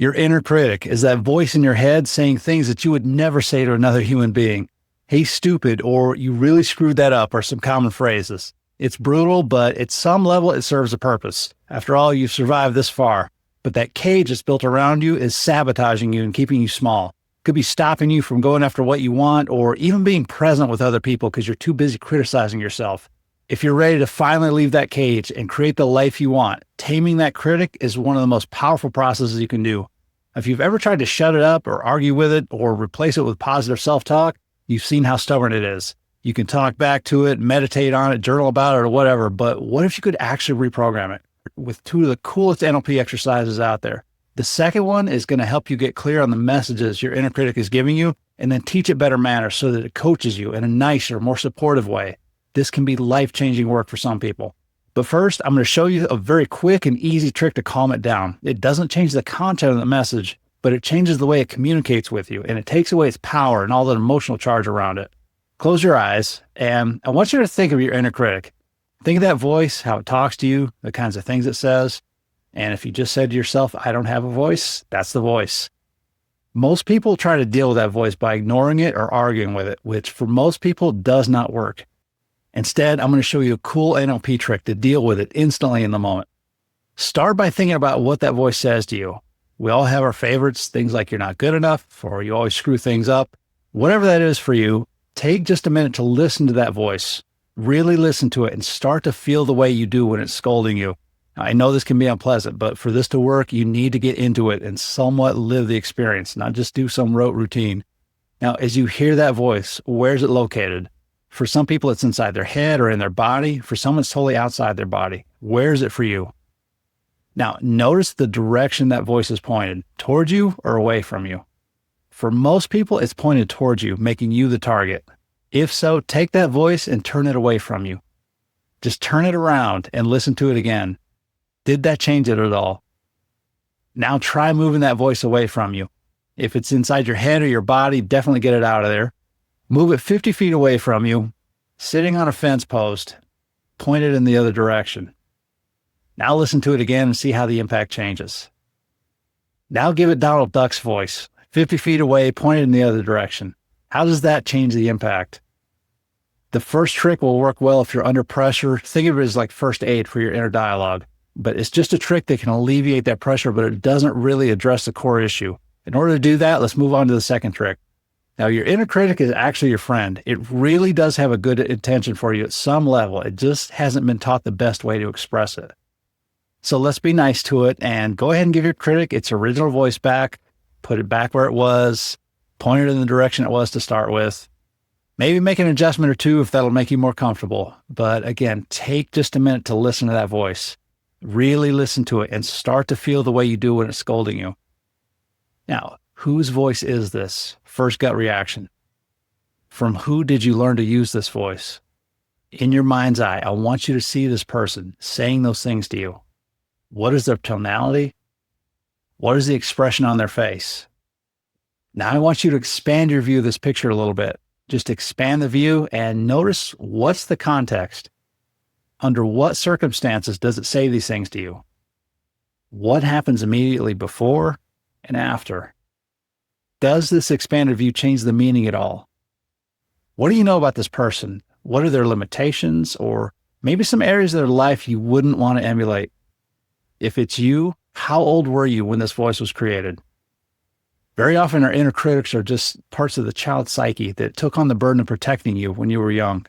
Your inner critic is that voice in your head saying things that you would never say to another human being. Hey, stupid, or you really screwed that up, are some common phrases. It's brutal, but at some level, it serves a purpose. After all, you've survived this far. But that cage that's built around you is sabotaging you and keeping you small. Could be stopping you from going after what you want, or even being present with other people because you're too busy criticizing yourself. If you're ready to finally leave that cage and create the life you want, taming that critic is one of the most powerful processes you can do. If you've ever tried to shut it up or argue with it or replace it with positive self-talk, you've seen how stubborn it is. You can talk back to it, meditate on it, journal about it, or whatever, but what if you could actually reprogram it with two of the coolest NLP exercises out there? The second one is going to help you get clear on the messages your inner critic is giving you, and then teach it better manners so that it coaches you in a nicer, more supportive way. This can be life-changing work for some people. But first, I'm going to show you a very quick and easy trick to calm it down. It doesn't change the content of the message, but it changes the way it communicates with you, and it takes away its power and all the emotional charge around it. Close your eyes, and I want you to think of your inner critic. Think of that voice, how it talks to you, the kinds of things it says. And if you just said to yourself, I don't have a voice, that's the voice. Most people try to deal with that voice by ignoring it or arguing with it, which for most people does not work. Instead, I'm going to show you a cool NLP trick to deal with it instantly in the moment. Start by thinking about what that voice says to you. We all have our favorites, things like you're not good enough, or you always screw things up. Whatever that is for you, take just a minute to listen to that voice. Really listen to it and start to feel the way you do when it's scolding you. I know this can be unpleasant, but for this to work, you need to get into it and somewhat live the experience, not just do some rote routine. Now, as you hear that voice, where's it located? For some people, it's inside their head or in their body. For some, it's totally outside their body. Where is it for you? Now, notice the direction that voice is pointed, towards you or away from you. For most people, it's pointed towards you, making you the target. If so, take that voice and turn it away from you. Just turn it around and listen to it again. Did that change it at all? Now try moving that voice away from you. If it's inside your head or your body, definitely get it out of there. Move it 50 feet away from you, sitting on a fence post, point it in the other direction. Now listen to it again and see how the impact changes. Now give it Donald Duck's voice, 50 feet away, pointed in the other direction. How does that change the impact? The first trick will work well if you're under pressure. Think of it as like first aid for your inner dialogue. But it's just a trick that can alleviate that pressure, but it doesn't really address the core issue. In order to do that, let's move on to the second trick. Now, your inner critic is actually your friend. It really does have a good intention for you at some level. It just hasn't been taught the best way to express it. So let's be nice to it and go ahead and give your critic its original voice back, put it back where it was, point it in the direction it was to start with. Maybe make an adjustment or two if that'll make you more comfortable. But again, take just a minute to listen to that voice. Really listen to it and start to feel the way you do when it's scolding you. Now, whose voice is this? First gut reaction. From who did you learn to use this voice? In your mind's eye, I want you to see this person saying those things to you. What is their tonality? What is the expression on their face? Now I want you to expand your view of this picture a little bit. Just expand the view and notice what's the context. Under what circumstances does it say these things to you? What happens immediately before and after? Does this expanded view change the meaning at all? What do you know about this person? What are their limitations, or maybe some areas of their life you wouldn't want to emulate? If it's you, how old were you when this voice was created? Very often our inner critics are just parts of the child psyche that took on the burden of protecting you when you were young.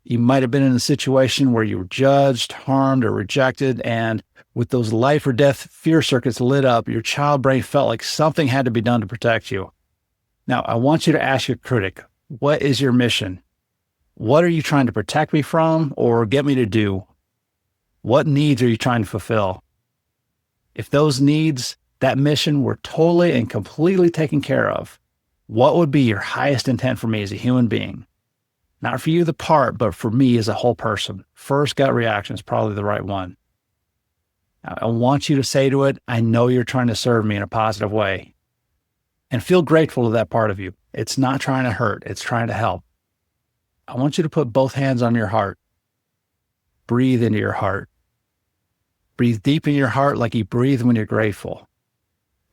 You might have been in a situation where you were judged, harmed, or rejected, and with those life or death fear circuits lit up, your child brain felt like something had to be done to protect you. Now, I want you to ask your critic, what is your mission? What are you trying to protect me from or get me to do? What needs are you trying to fulfill? If those needs, that mission were totally and completely taken care of, what would be your highest intent for me as a human being? Not for you, the part, but for me as a whole person. First gut reaction is probably the right one. I want you to say to it, I know you're trying to serve me in a positive way. And feel grateful to that part of you. It's not trying to hurt, it's trying to help. I want you to put both hands on your heart. Breathe into your heart. Breathe deep in your heart like you breathe when you're grateful.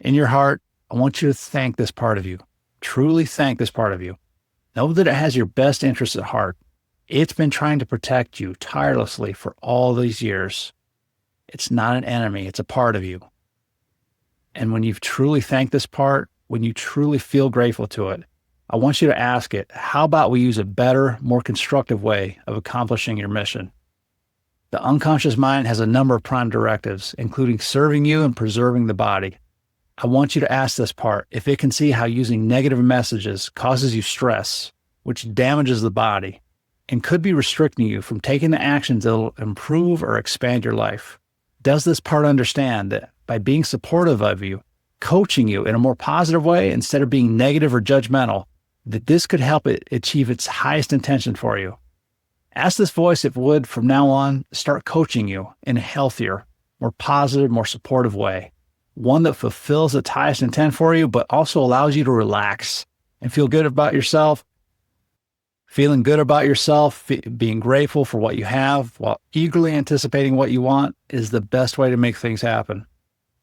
In your heart, I want you to thank this part of you. Truly thank this part of you. Know that it has your best interests at heart. It's been trying to protect you tirelessly for all these years. It's not an enemy, it's a part of you. And when you've truly thanked this part, when you truly feel grateful to it, I want you to ask it, how about we use a better, more constructive way of accomplishing your mission? The unconscious mind has a number of prime directives, including serving you and preserving the body. I want you to ask this part if it can see how using negative messages causes you stress, which damages the body, and could be restricting you from taking the actions that will improve or expand your life. Does this part understand that by being supportive of you, coaching you in a more positive way instead of being negative or judgmental, that this could help it achieve its highest intention for you? Ask this voice if it would, from now on, start coaching you in a healthier, more positive, more supportive way. One that fulfills its highest intent for you, but also allows you to relax and feel good about yourself. Feeling good about yourself, being grateful for what you have while eagerly anticipating what you want is the best way to make things happen.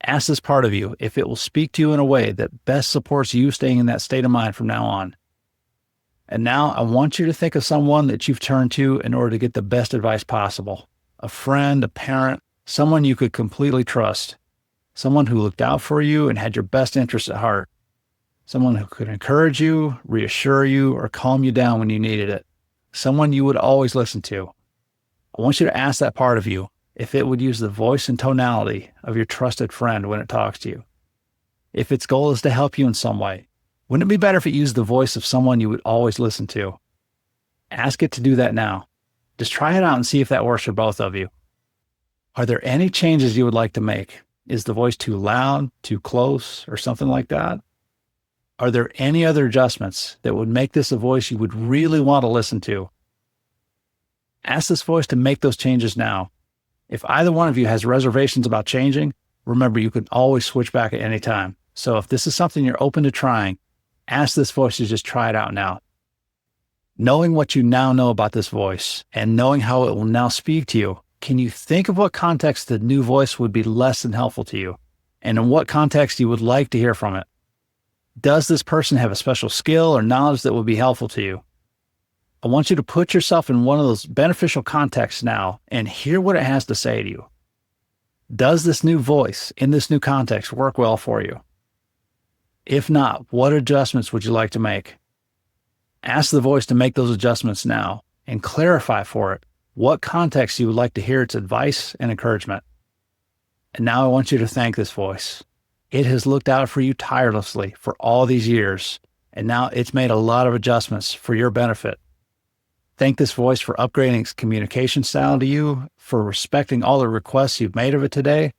Ask this part of you if it will speak to you in a way that best supports you staying in that state of mind from now on. And now I want you to think of someone that you've turned to in order to get the best advice possible. A friend, a parent, someone you could completely trust. Someone who looked out for you and had your best interests at heart. Someone who could encourage you, reassure you, or calm you down when you needed it. Someone you would always listen to. I want you to ask that part of you if it would use the voice and tonality of your trusted friend when it talks to you. If its goal is to help you in some way, wouldn't it be better if it used the voice of someone you would always listen to? Ask it to do that now. Just try it out and see if that works for both of you. Are there any changes you would like to make? Is the voice too loud, too close, or something like that? Are there any other adjustments that would make this a voice you would really want to listen to? Ask this voice to make those changes now. If either one of you has reservations about changing, remember you can always switch back at any time. So if this is something you're open to trying, ask this voice to just try it out now. Knowing what you now know about this voice and knowing how it will now speak to you, can you think of what context the new voice would be less than helpful to you? And in what context you would like to hear from it? Does this person have a special skill or knowledge that would be helpful to you? I want you to put yourself in one of those beneficial contexts now and hear what it has to say to you. Does this new voice in this new context work well for you? If not, what adjustments would you like to make? Ask the voice to make those adjustments now and clarify for it what context you would like to hear its advice and encouragement. And now I want you to thank this voice. It has looked out for you tirelessly for all these years, and now it's made a lot of adjustments for your benefit. Thank this voice for upgrading its communication style to you, for respecting all the requests you've made of it today,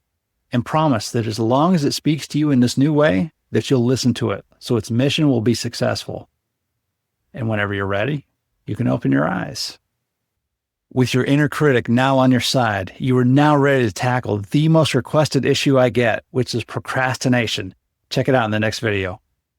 and promise that as long as it speaks to you in this new way, that you'll listen to it, so its mission will be successful. And whenever you're ready, you can open your eyes. With your inner critic now on your side, you are now ready to tackle the most requested issue I get, which is procrastination. Check it out in the next video.